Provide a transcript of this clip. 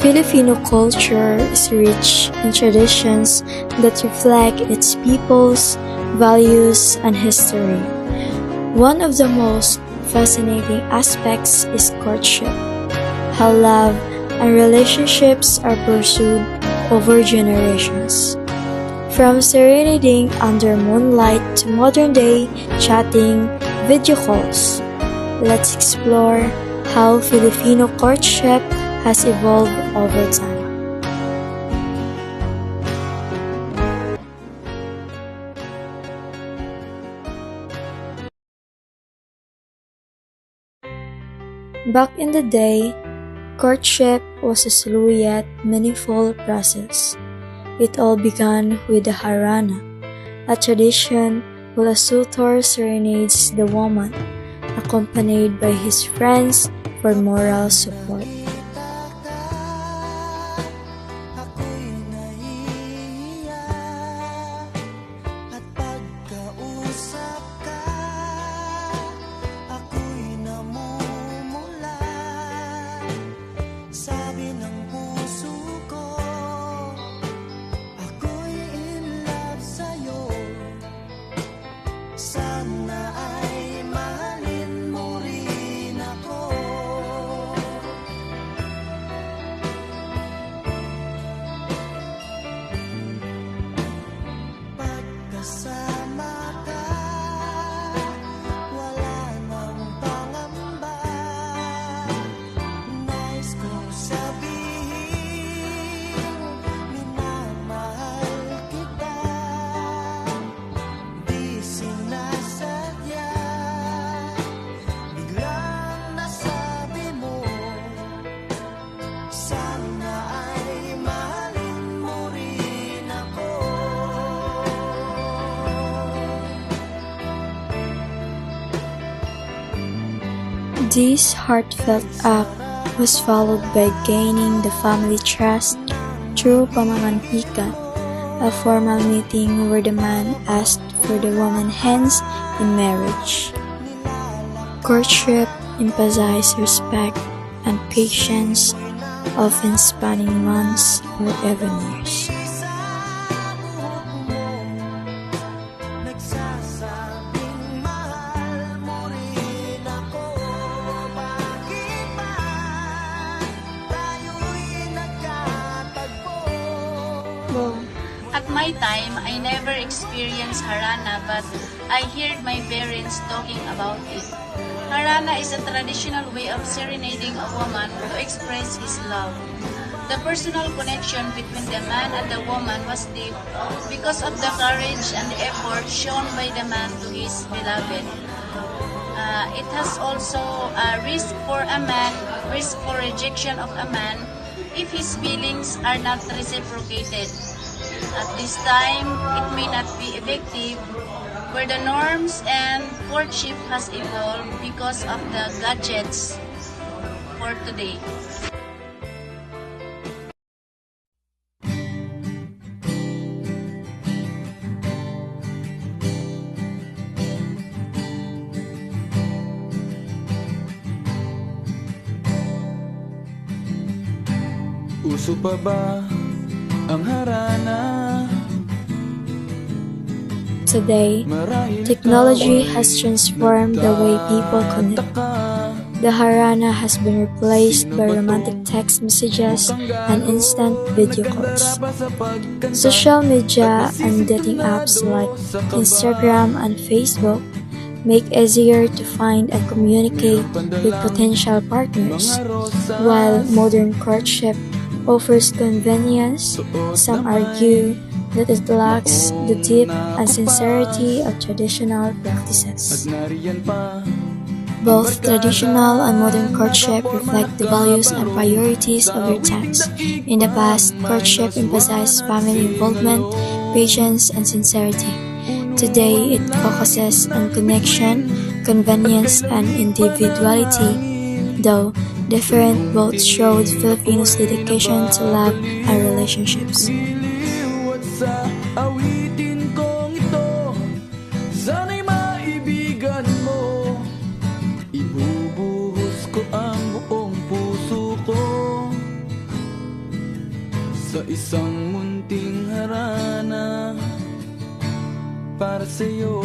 Filipino culture is rich in traditions that reflect its people's values and history. One of the most fascinating aspects is courtship, how love and relationships are pursued over generations. From serenading under moonlight to modern-day chatting video calls, let's explore how Filipino courtship has evolved over time. Back in the day, courtship was a slow yet meaningful process. It all began with the harana, a tradition where a suitor serenades the woman, accompanied by his friends for moral support. This heartfelt act was followed by gaining the family trust through pamamanhikan, a formal meeting where the man asked for the woman's hands in marriage. Courtship emphasized respect and patience, often spanning months or even years. At my time, I never experienced harana, but I heard my parents talking about it. Harana is a traditional way of serenading a woman to express his love. The personal connection between the man and the woman was deep because of the courage and the effort shown by the man to his beloved. It has also a risk for rejection of a man if his feelings are not reciprocated. At this time, it may not be effective, where the norms and courtship has evolved because of the gadgets for today. Uso pa ba ang harana? Today, technology has transformed the way people connect. The harana has been replaced by romantic text messages and instant video calls. Social media and dating apps like Instagram and Facebook make it easier to find and communicate with potential partners. While modern courtship offers convenience, some argue that it lacks the depth and sincerity of traditional practices. Both traditional and modern courtship reflect the values and priorities of their times. In the past, courtship emphasized family involvement, patience, and sincerity. Today, it focuses on connection, convenience, and individuality. Though different, both showed Filipinos' dedication to love and relationships. Sa awitin kong ito, sana'y maibigan mo. Ibubuhos ko ang buong puso ko sa isang munting harana para sa'yo.